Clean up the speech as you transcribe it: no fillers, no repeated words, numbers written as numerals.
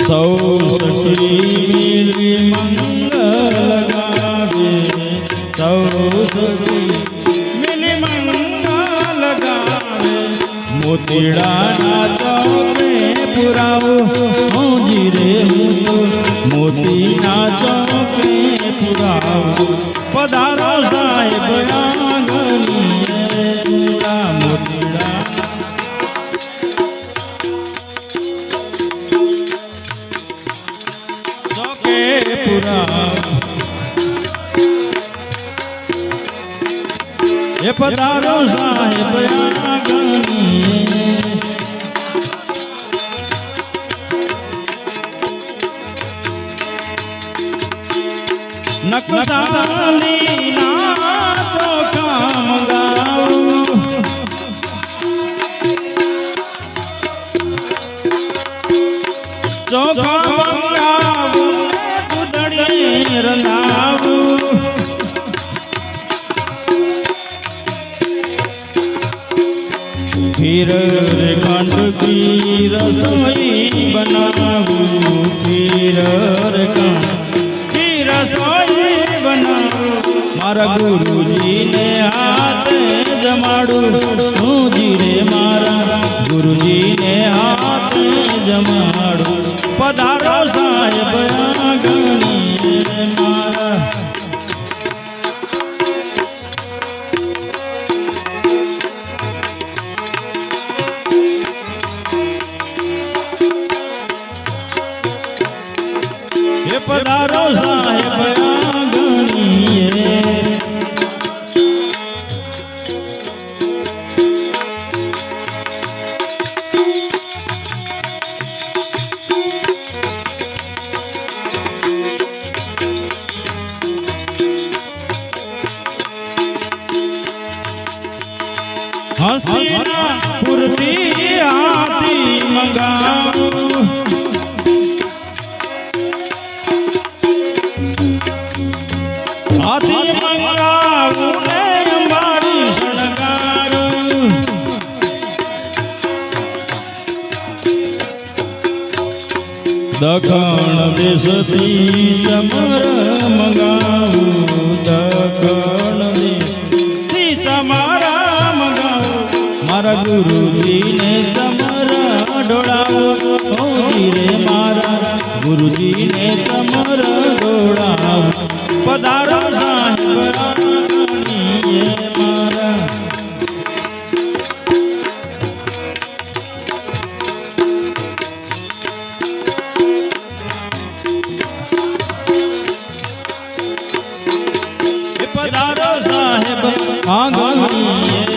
સૌ સખી મિલી મંગલ ગાવે, સૌ સખી મિલી મંગલ ગાવે, મોતીડાના ચોરે પુરાવો હોજી રે મોતીના ચોકે પુરાવો, પધારો સાહેબ આંગણીએ મોતીડા ચોકે પુરાવો, એ પધારો સાહેબ આંગણીએ નકશાલી ના ચોખા મંગાવું, ચોખા મંગાવું દૂધણી રંગાવું, ખીર રે ખંડ કી રસોઈ બનાવું, ખીર રે ખંડ રસોઈ બનાવું, મારા ગુરુજીને હાથે જમાડું, હુંજી રે મારા ગુરુજીને હાથે જમાડું, પધારો સાહેબ આંગણીએ મારા પધારો સાહેબ આંગણીએ, હસ્તિનાપુરથી હાથી મંગાવું, હાથી મંગાવું ને અંબાડી શણગારું, દખણ દેશથી ચમર મંગાવું, દખણ દેશથી ચમરા મંગાવું, મારા ગુરુજીને ચમર ઢોળાવું, હોજી રે મારા ગુરુજીને ચમર ઢોળાવું, પધારો સાહેબ આંગણીએ મારા પધારો સાહેબ આંગણીએ